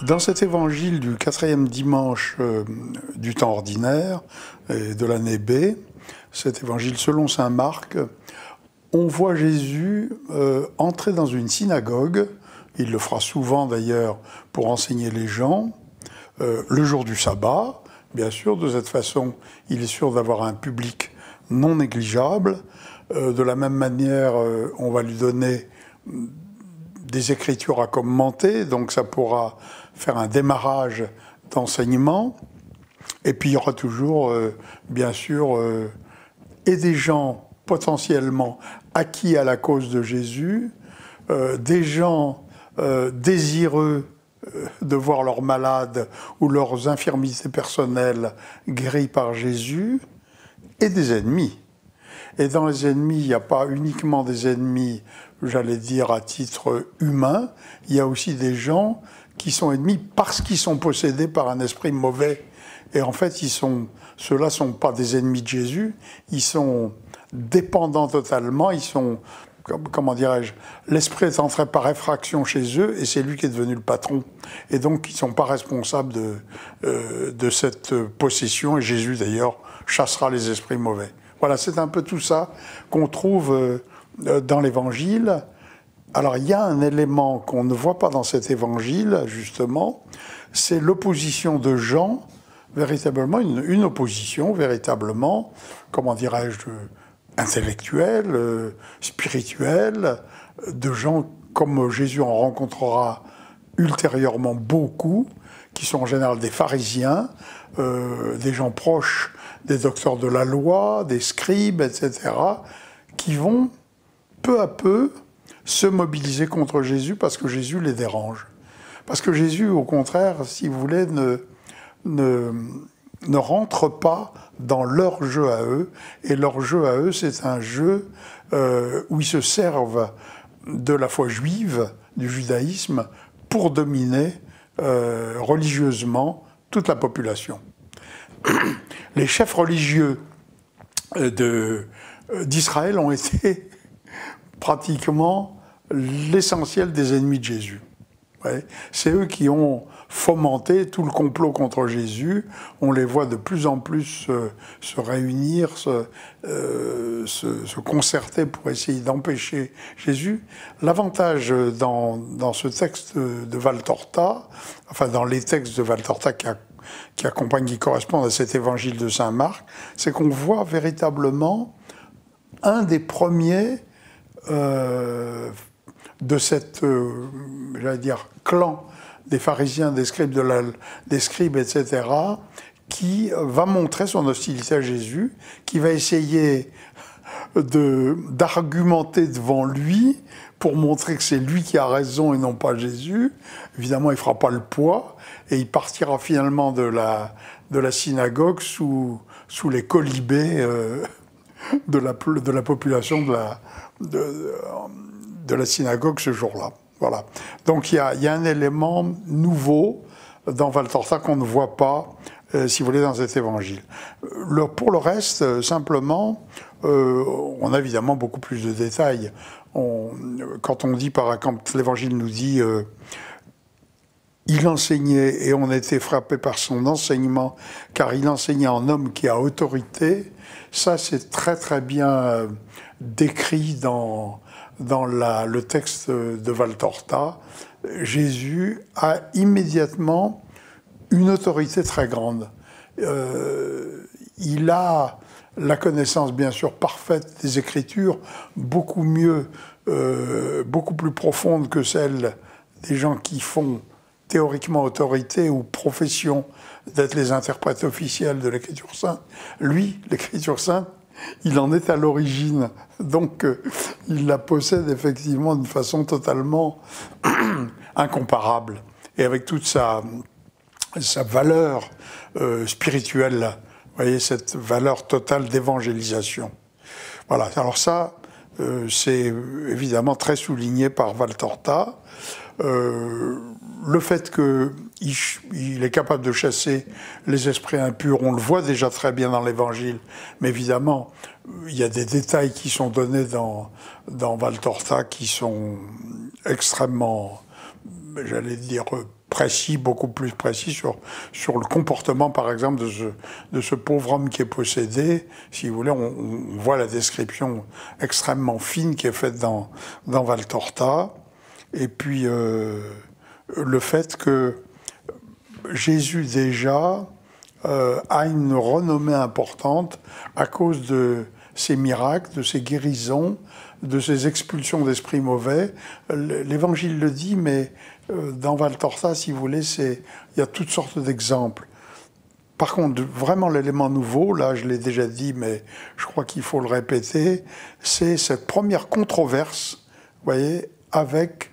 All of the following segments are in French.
Dans cet évangile du 4e dimanche du temps ordinaire et de l'année B, cet évangile selon saint Marc, on voit Jésus entrer dans une synagogue. Il le fera souvent d'ailleurs pour enseigner les gens, le jour du sabbat. Bien sûr, de cette façon, il est sûr d'avoir un public non négligeable. De la même manière, on va lui donner des écritures à commenter, donc ça pourra faire un démarrage d'enseignement. Et puis il y aura toujours, bien sûr, et des gens potentiellement acquis à la cause de Jésus, des gens désireux de voir leurs malades ou leurs infirmités personnelles guéries par Jésus, et des ennemis. Et dans les ennemis, il n'y a pas uniquement des ennemis, j'allais dire, à titre humain, il y a aussi des gens qui sont ennemis parce qu'ils sont possédés par un esprit mauvais. Et en fait, ceux-là ne sont pas des ennemis de Jésus, ils sont dépendants totalement, ils sont, comment dirais-je, l'esprit est entré par effraction chez eux et c'est lui qui est devenu le patron. Et donc, ils ne sont pas responsables de cette possession, et Jésus d'ailleurs chassera les esprits mauvais. Voilà, c'est un peu tout ça qu'on trouve dans l'Évangile. Alors, il y a un élément qu'on ne voit pas dans cet Évangile, justement, c'est l'opposition de Jean, véritablement, une opposition, véritablement, comment dirais-je, intellectuelle, spirituelle, de gens comme Jésus en rencontrera ultérieurement beaucoup, qui sont en général des pharisiens, des gens proches des docteurs de la loi, des scribes, etc., qui vont peu à peu se mobiliser contre Jésus parce que Jésus les dérange. Parce que Jésus, au contraire, si vous voulez, ne rentre pas dans leur jeu à eux. Et leur jeu à eux, c'est un jeu où ils se servent de la foi juive, du judaïsme, pour dominer religieusement toute la population. Les chefs religieux d'Israël ont été pratiquement l'essentiel des ennemis de Jésus. Ouais. C'est eux qui ont fomenté tout le complot contre Jésus. On les voit de plus en plus se réunir, se concerter pour essayer d'empêcher Jésus. L'avantage dans ce texte de Valtorta, enfin dans les textes de Valtorta qui correspondent à cet évangile de saint Marc, c'est qu'on voit véritablement un des premiers de cette, j'allais dire, clan des pharisiens, des scribes, etc., qui va montrer son hostilité à Jésus, qui va essayer d'argumenter devant lui pour montrer que c'est lui qui a raison et non pas Jésus. Évidemment, il ne fera pas le poids et il partira finalement de la synagogue sous les colibés de la population de la synagogue ce jour-là. Voilà. Donc il y a un élément nouveau dans Valtorta qu'on ne voit pas, si vous voulez, dans cet évangile. Pour le reste, simplement, on a évidemment beaucoup plus de détails. Quand on dit, quand l'évangile nous dit il enseignait et on était frappé par son enseignement, car il enseignait en homme qui a autorité, ça c'est très très bien décrit dans le texte de Valtorta. Jésus a immédiatement une autorité très grande. Il a la connaissance, bien sûr, parfaite des Écritures, beaucoup plus profonde que celle des gens qui font théoriquement autorité ou profession d'être les interprètes officiels de l'Écriture sainte. Lui, l'Écriture sainte, il en est à l'origine, donc il la possède effectivement d'une façon totalement incomparable, et avec toute sa valeur spirituelle, vous voyez, cette valeur totale d'évangélisation. Voilà, alors ça, c'est évidemment très souligné par Valtorta. Le fait qu'il est capable de chasser les esprits impurs, on le voit déjà très bien dans l'Évangile, mais évidemment, il y a des détails qui sont donnés dans Valtorta qui sont extrêmement, j'allais dire, précis, beaucoup plus précis sur le comportement, par exemple, de ce pauvre homme qui est possédé. Si vous voulez, on voit la description extrêmement fine qui est faite dans Valtorta. Et puis, le fait que Jésus, déjà, a une renommée importante à cause de ses miracles, de ses guérisons, de ses expulsions d'esprits mauvais. L'Évangile le dit, mais dans Valtorta, si vous voulez, il y a toutes sortes d'exemples. Par contre, vraiment l'élément nouveau, là je l'ai déjà dit, mais je crois qu'il faut le répéter, c'est cette première controverse, vous voyez, avec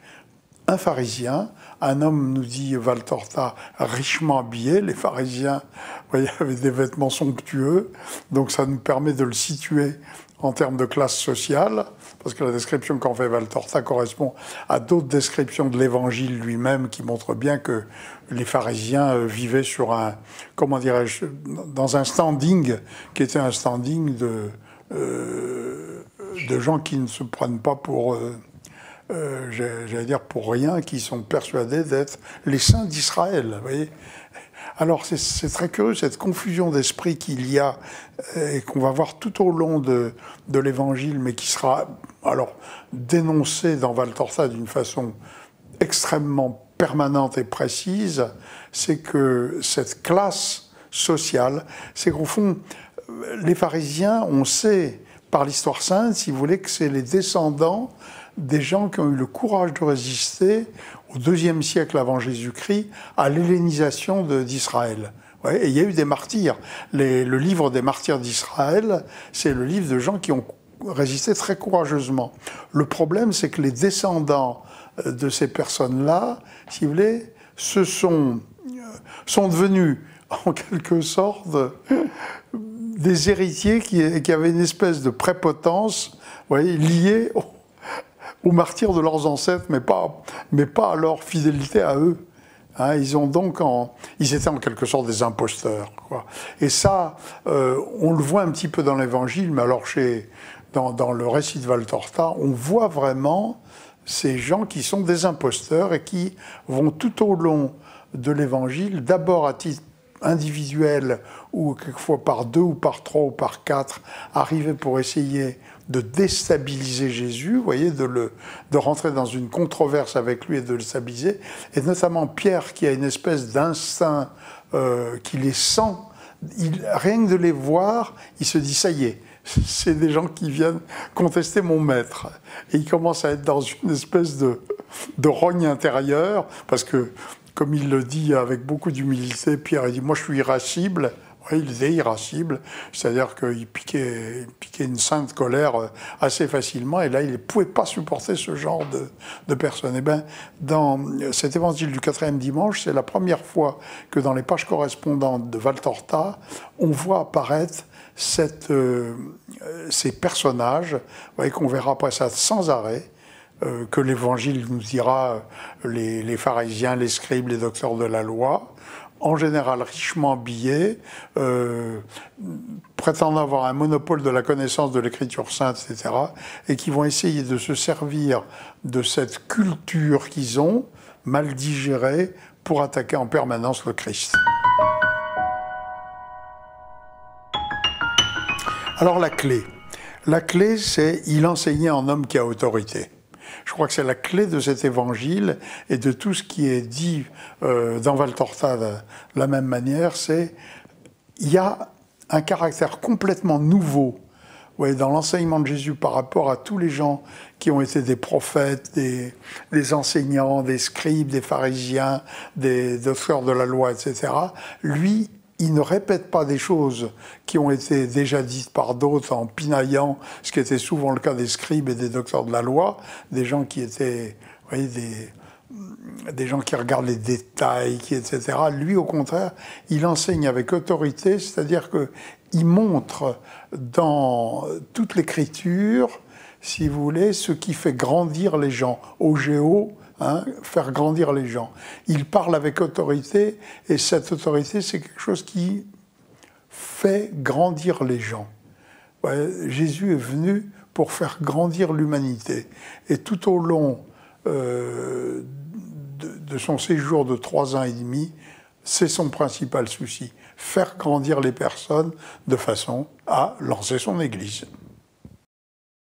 un pharisien, un homme, nous dit Valtorta, richement habillé. Les pharisiens, vous voyez, avaient des vêtements somptueux, donc ça nous permet de le situer en termes de classe sociale, parce que la description qu'en fait Valtorta correspond à d'autres descriptions de l'Évangile lui-même qui montrent bien que les pharisiens vivaient sur un, comment dirais-je, dans un standing qui était un standing de gens qui ne se prennent pas pour... j'allais dire pour rien, qui sont persuadés d'être les saints d'Israël. Vous voyez. Alors c'est très curieux cette confusion d'esprit qu'il y a et qu'on va voir tout au long de l'Évangile, mais qui sera alors dénoncée dans Valtorta d'une façon extrêmement permanente et précise. C'est que cette classe sociale, c'est qu'au fond, les pharisiens, on sait par l'histoire sainte, si vous voulez, que c'est les descendants des gens qui ont eu le courage de résister au IIe siècle avant Jésus-Christ à l'hellénisation d'Israël. Ouais, et il y a eu des martyrs. Le livre des martyrs d'Israël, c'est le livre de gens qui ont résisté très courageusement. Le problème, c'est que les descendants de ces personnes-là, si vous voulez, sont devenus en quelque sorte des héritiers qui avaient une espèce de prépotence, vous voyez, liée aux martyrs de leurs ancêtres, mais pas à leur fidélité à eux. Hein, ils étaient en quelque sorte des imposteurs, quoi. Et ça, on le voit un petit peu dans l'Évangile, mais alors dans le récit de Valtorta, on voit vraiment ces gens qui sont des imposteurs et qui vont tout au long de l'Évangile, d'abord à titre individuel, ou quelquefois par 2 ou par 3 ou par 4, arriver pour essayer de déstabiliser Jésus, vous voyez, de rentrer dans une controverse avec lui et de le stabiliser, et notamment Pierre qui a une espèce d'instinct qui les sent, rien que de les voir, il se dit ça y est, c'est des gens qui viennent contester mon maître. Et il commence à être dans une espèce de rogne intérieure, parce que, comme il le dit avec beaucoup d'humilité, Pierre, il dit « moi je suis irascible ». Oui, il était irascible, c'est-à-dire qu'il piquait une sainte colère assez facilement, et là, il ne pouvait pas supporter ce genre de personnes. Et bien, dans cet évangile du 4e dimanche, c'est la première fois que dans les pages correspondantes de Valtorta, on voit apparaître ces personnages, vous voyez, qu'on verra après ça sans arrêt, que l'Évangile nous dira les pharisiens, les scribes, les docteurs de la loi, en général richement habillés, prétendant avoir un monopole de la connaissance de l'Écriture sainte, etc., et qui vont essayer de se servir de cette culture qu'ils ont, mal digérée, pour attaquer en permanence le Christ. Alors la clé, c'est « il enseignait en homme qui a autorité ». Je crois que c'est la clé de cet évangile et de tout ce qui est dit dans Valtorta de la même manière, c'est il y a un caractère complètement nouveau, ouais, dans l'enseignement de Jésus par rapport à tous les gens qui ont été des prophètes, des enseignants, des scribes, des pharisiens, des docteurs de la loi, etc. Lui, il ne répète pas des choses qui ont été déjà dites par d'autres en pinaillant, ce qui était souvent le cas des scribes et des docteurs de la loi, des gens qui étaient, vous voyez, des gens qui regardent les détails, etc. Lui, au contraire, il enseigne avec autorité, c'est-à-dire qu'il montre dans toute l'Écriture, si vous voulez, ce qui fait grandir les gens, au géo, hein, faire grandir les gens. Il parle avec autorité, et cette autorité, c'est quelque chose qui fait grandir les gens. Ouais, Jésus est venu pour faire grandir l'humanité. Et tout au long de son séjour de 3 ans et demi, c'est son principal souci, faire grandir les personnes de façon à lancer son Église.